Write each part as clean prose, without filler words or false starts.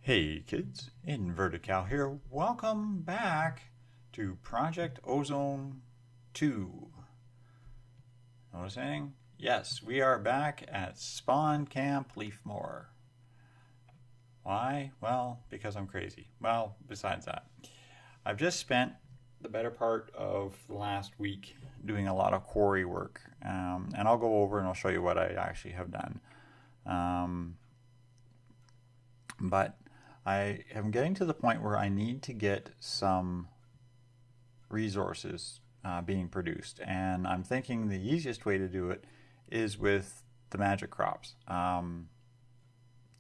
Hey kids, Inverted Cow here. Welcome back to Project Ozone 2. Notice anything? Yes, we are back at Spawn Camp Leafmore. Why? Well, because I'm crazy. Well, besides that, I've just spent the better part of the last week doing a lot of quarry work. And I'll go over and I'll show you what I actually have done. But I am getting to the point where I need to get some resources being produced, and I'm thinking the easiest way to do it is with the magic crops.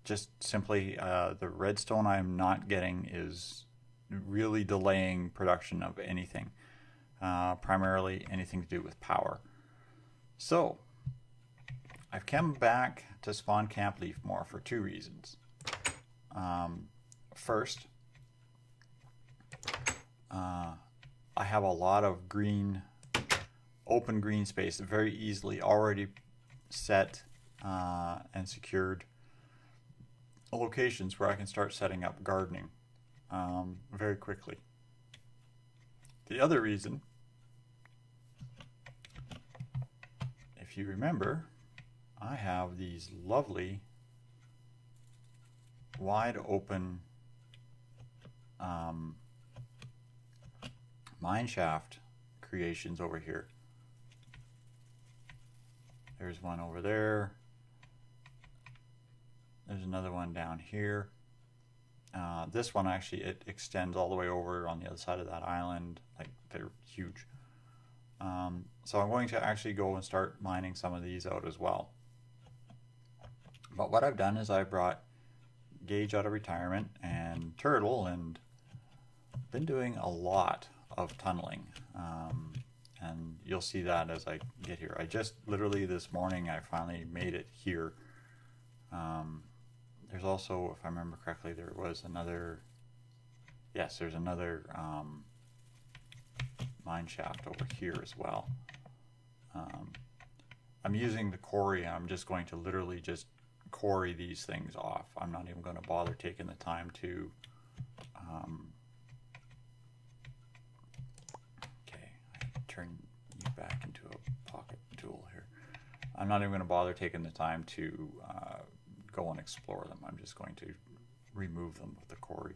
Just simply the redstone I'm not getting is really delaying production of anything, primarily anything to do with power. So I've come back to Spawn Camp Leafmore for two reasons. First, I have a lot of open green space, very easily already set and secured locations where I can start setting up gardening very quickly. The other reason, if you remember, I have these lovely wide open mine shaft creations over here. There's one over there. There's another one down here. This one actually, it extends all the way over on the other side of that island. Like, they're huge. So I'm going to actually go and start mining some of these out as well. But what I've done is I brought Gage out of retirement and Turtle, and been doing a lot of tunneling, and you'll see that as I get here. I just literally this morning I finally made it here. There's also, if I remember correctly, there was another, yes, there's another mine shaft over here as well. I'm using the quarry. I'm just going to literally just quarry these things off. I'm not even going to bother taking the time to okay, turn you back into a pocket tool here. I'm not even going to bother taking the time to go and explore them. I'm just going to remove them with the quarry.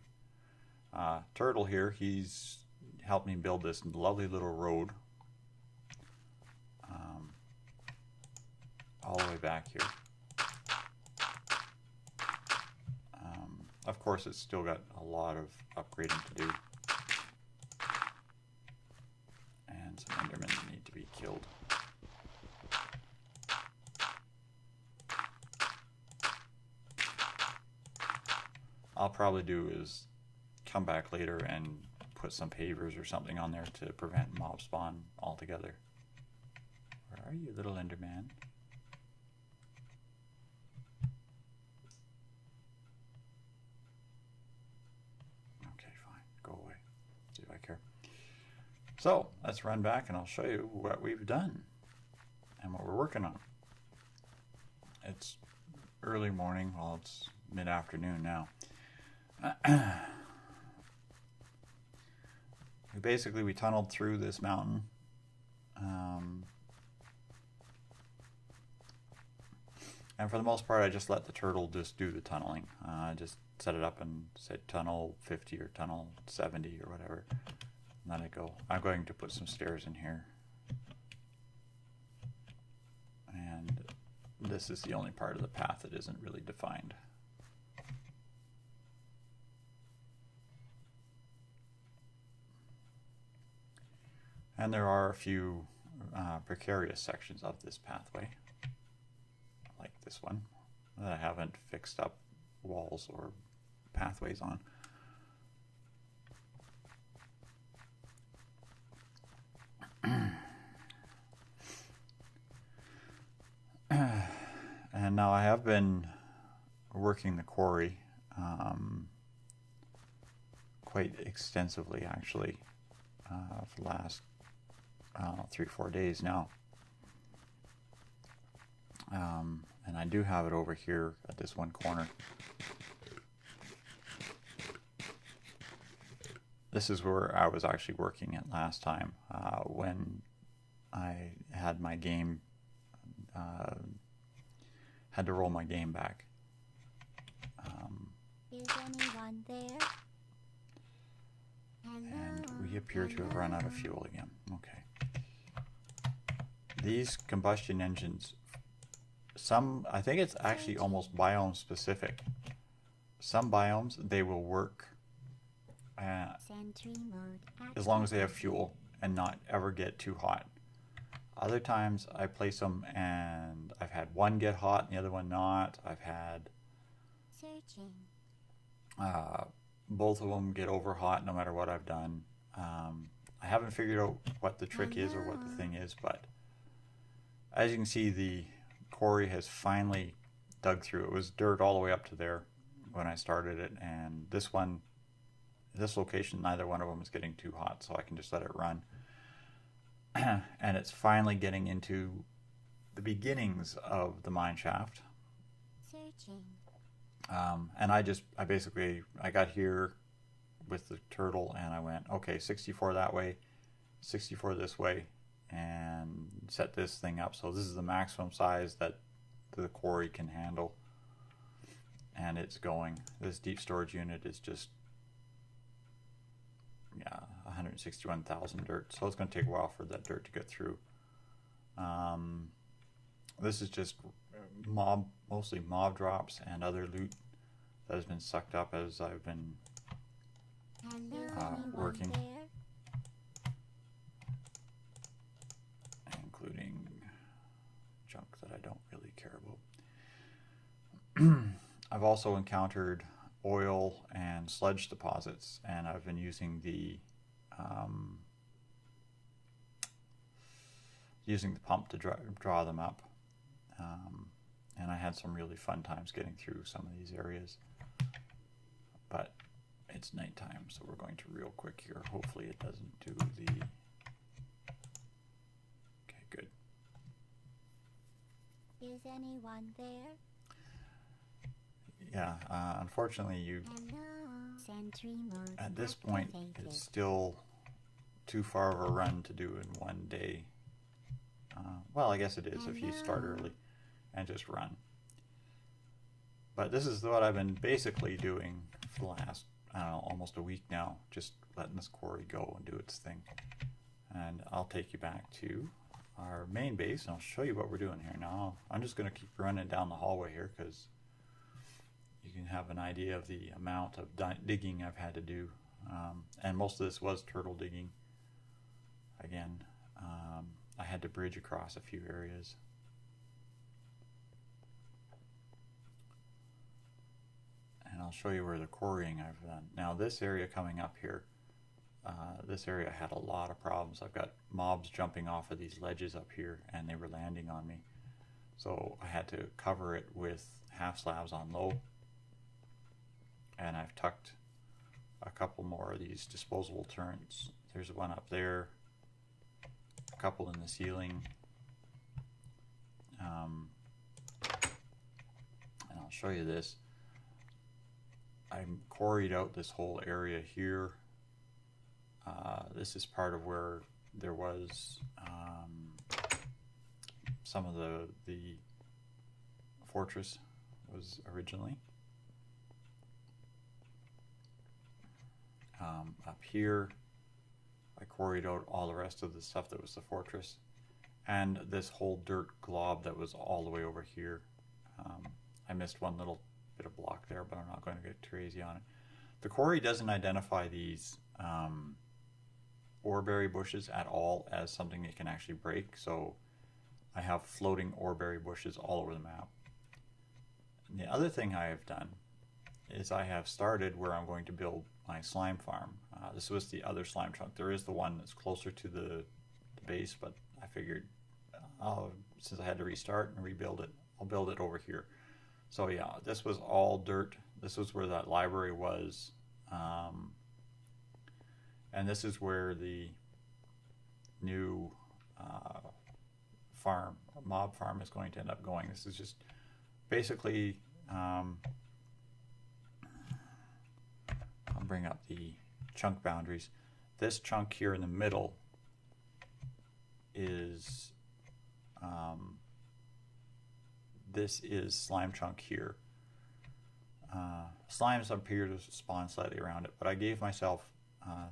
Turtle here, he's helped me build this lovely little road all the way back here. Of course, it's still got a lot of upgrading to do. And some Endermen that need to be killed. I'll probably do is come back later and put some pavers or something on there to prevent mob spawn altogether. Where are you, little Enderman? So let's run back and I'll show you what we've done and what we're working on. It's early morning, well, it's mid-afternoon now. We tunneled through this mountain. And for the most part, I just let the turtle just do the tunneling. Just set it up and said tunnel 50 or tunnel 70 or whatever. Let it go. I'm going to put some stairs in here. And this is the only part of the path that isn't really defined. And there are a few precarious sections of this pathway, like this one, that I haven't fixed up walls or pathways on. And now I have been working the quarry quite extensively, actually, for the last 3-4 days now. And I do have it over here at this one corner. this is where I was actually working at last time, when I had my game, had to roll my game back. Is anyone there? And we appear to have run out of fuel again. Okay. These combustion engines, I think it's actually almost biome specific. Some biomes, they will work as long as they have fuel and not ever get too hot. Other times I place them and I've had one get hot and the other one not. I've had both of them get over hot no matter what I've done. I haven't figured out what the trick is or what the thing is, but as you can see, the quarry has finally dug through. It was dirt all the way up to there when I started it, and this location, neither one of them is getting too hot, so I can just let it run. And it's finally getting into the beginnings of the mine shaft. And I got here with the turtle and I went, okay, 64 that way, 64 this way, and set this thing up. So this is the maximum size that the quarry can handle. And it's going. This deep storage unit is just, 161,000 dirt. So it's going to take a while for that dirt to get through. This is just mostly mob drops and other loot that has been sucked up as I've been working, including junk that I don't really care about. I've also encountered oil and sludge deposits, and I've been using the pump to draw them up. And I had some really fun times getting through some of these areas. But it's nighttime, so we're going to real quick here. Hopefully it doesn't do the... Okay, good. Is anyone there? Yeah, unfortunately at this point it's still too far of a run to do in one day. Well, I guess it is if you start early and just run. But this is what I've been basically doing for the last, I don't know, almost a week now, just letting this quarry go and do its thing. And I'll take you back to our main base and I'll show you what we're doing here. Now, I'm just going to keep running down the hallway here because you can have an idea of the amount of digging I've had to do. And most of this was turtle digging. Again, I had to bridge across a few areas. And I'll show you where the quarrying I've done. Now this area coming up here, this area had a lot of problems. I've got mobs jumping off of these ledges up here and they were landing on me. So I had to cover it with half slabs on low. And I've tucked a couple more of these disposable turrets. There's one up there, a couple in the ceiling. And I'll show you this. I quarried out this whole area here. This is part of where there was some of the fortress was originally. Up here, I quarried out all the rest of the stuff that was the fortress, and this whole dirt glob that was all the way over here. I missed one little bit of block there, but I'm not going to get crazy on it. The quarry doesn't identify these oreberry bushes at all as something it can actually break, so I have floating oreberry bushes all over the map. And the other thing I have done is I have started where I'm going to build my slime farm. This was the other slime chunk. There is the one that's closer to the base, but I figured since I had to restart and rebuild it, I'll build it over here. So yeah, this was all dirt. This was where that library was. And this is where the new mob farm is going to end up going. This is just basically, I'll bring up the chunk boundaries. This chunk here in the middle is this is slime chunk here. Slimes appear to spawn slightly around it, but I gave myself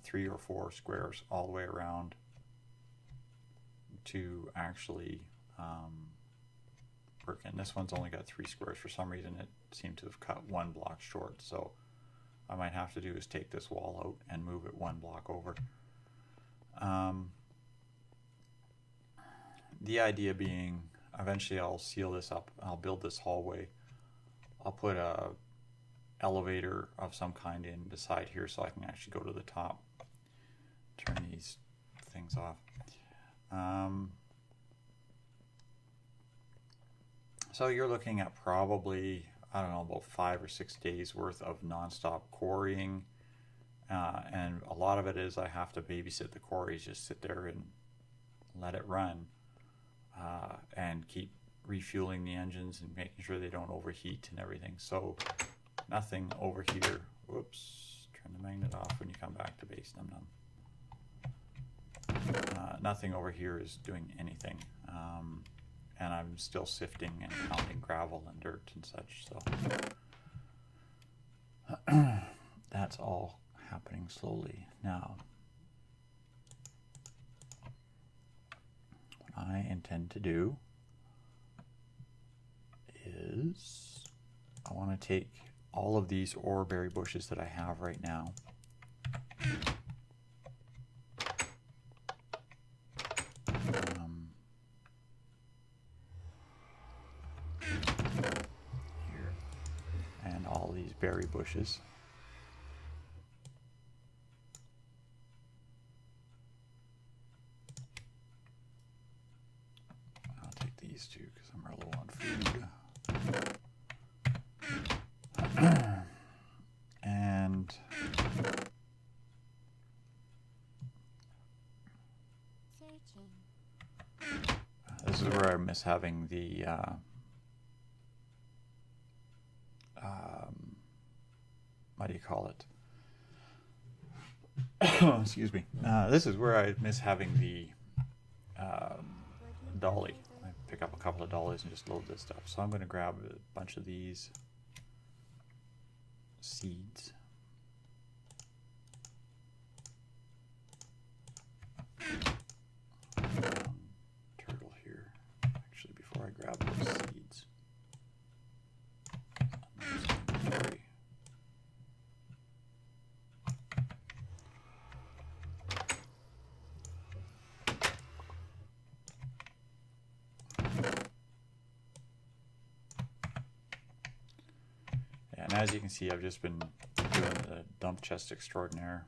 3 or 4 squares all the way around to actually work in. This one's only got 3 squares. For some reason it seemed to have cut 1 block short, so I might have to do is take this wall out and move it 1 block over. The idea being, eventually I'll seal this up. I'll build this hallway. I'll put a elevator of some kind in beside here so I can actually go to the top. Turn these things off. So you're looking at probably, I don't know, about 5 or 6 days worth of nonstop quarrying. And a lot of it is I have to babysit the quarries, just sit there and let it run, and keep refueling the engines and making sure they don't overheat and everything. So nothing over here. Whoops, turn the magnet off when you come back to base. Num num. Nothing over here is doing anything. And I'm still sifting and pounding gravel and dirt and such. So that's all happening slowly. Now, what I intend to do is I want to take all of these oreberry bushes that I have right now, here, and all these berry bushes. I'll take these two because I'm real low on food. And this is where I miss having the what do you call it? Excuse me. This is where I miss having the dolly. I pick up a couple of dollies and just load this stuff. So I'm going to grab a bunch of these seeds. Turtle here. Actually, before I grab those seeds, and as you can see, I've just been doing the dump chest extraordinaire.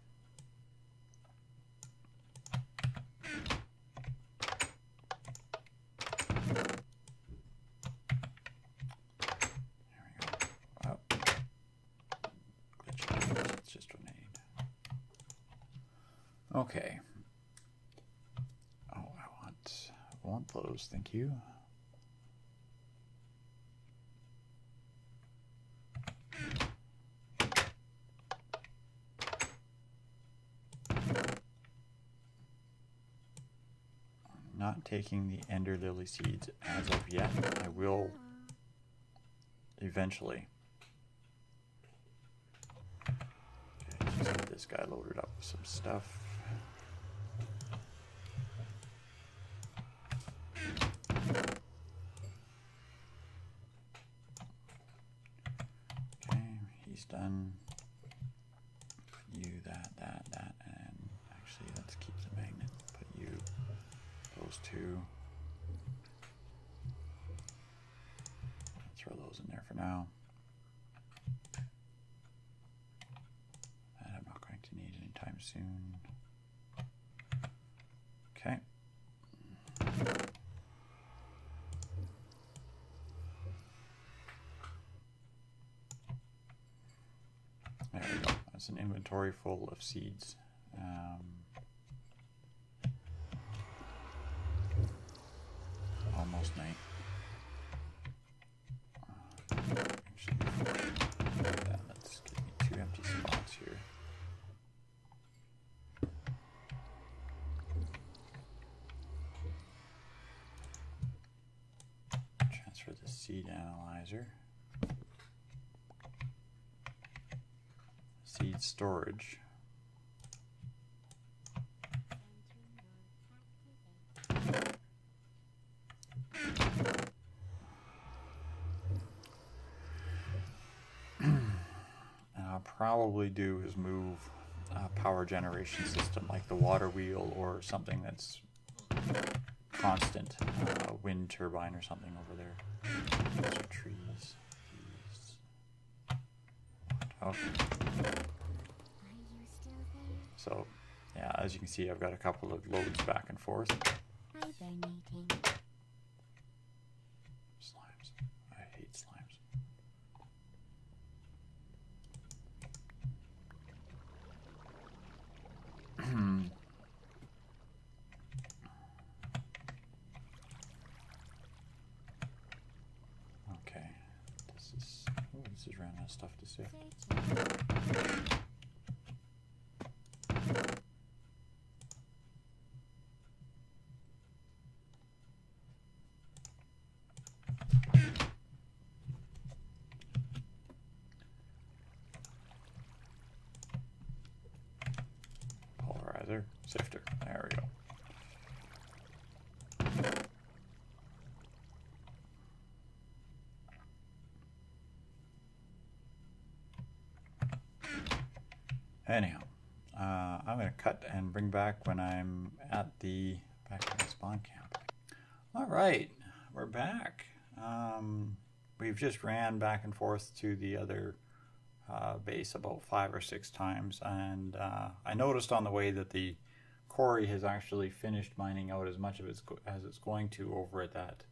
Okay. Oh, I want those, thank you. I'm not taking the ender lily seeds as of yet. I will eventually. Okay, just get this guy loaded up with some stuff. Done. Put you that, and actually let's keep the magnet. Put you, those two. Throw those in there for now. That I'm not going to need anytime soon. Okay. There we go. That's an inventory full of seeds. Almost night. Actually, before that, let's give me 2 empty spots here. seed analyzer, seed storage. I'll probably do is move a power generation system like the water wheel or something that's constant, wind turbine or something over there. Those are trees. Okay. So, yeah, as you can see, I've got a couple of loads back and forth. Hibernating. Slimes. I hate slimes. Okay. This is running out of stuff to say. Polarizer, sifter. There we go. Anyhow, I'm going to cut and bring back when I'm at back at the spawn camp. All right, we're back. We've just ran back and forth to the other base about 5 or 6 times, and I noticed on the way that the quarry has actually finished mining out as much of it as it's going to over at that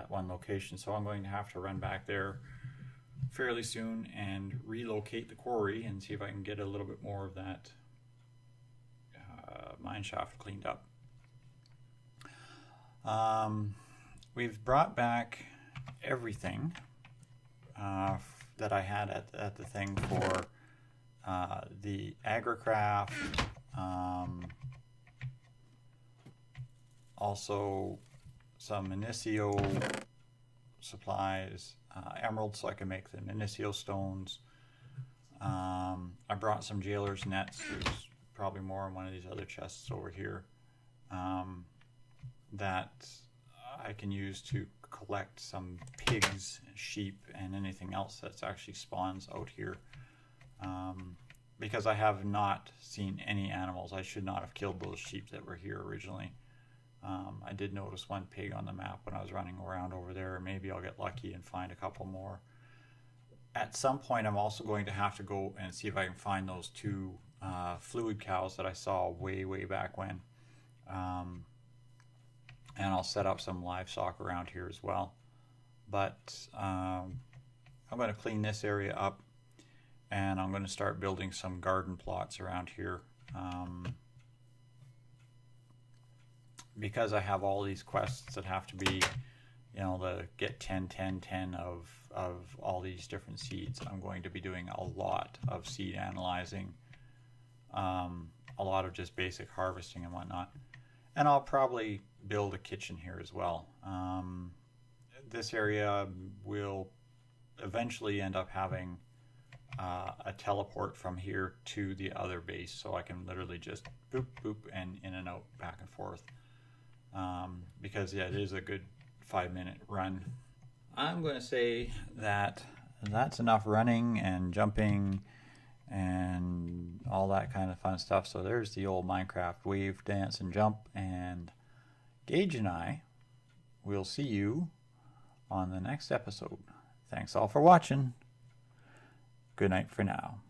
one location. So I'm going to have to run back there fairly soon and relocate the quarry and see if I can get a little bit more of that mine shaft cleaned up. We've brought back everything that I had at the thing for the agricraft, also some Minicio supplies, emeralds so I can make the Minicio stones. I brought some jailer's nets. There's probably more in one of these other chests over here that I can use to collect some pigs, sheep, and anything else that's actually spawns out here. Because I have not seen any animals. I should not have killed those sheep that were here originally. I did notice one pig on the map when I was running around over there. Maybe I'll get lucky and find a couple more. At some point, I'm also going to have to go and see if I can find those 2 fluid cows that I saw way back when. And I'll set up some livestock around here as well. But I'm going to clean this area up, and I'm going to start building some garden plots around here. Because I have all these quests that have to be, to get 10, 10, 10 of all these different seeds, I'm going to be doing a lot of seed analyzing, a lot of just basic harvesting and whatnot. And I'll probably build a kitchen here as well. This area will eventually end up having a teleport from here to the other base, so I can literally just boop, boop, and in and out, back and forth. Because, yeah, it is a good 5-minute run. I'm going to say that that's enough running and jumping and all that kind of fun stuff. So there's the old Minecraft wave, dance, and jump. And Gage and I will see you on the next episode. Thanks all for watching. Good night for now.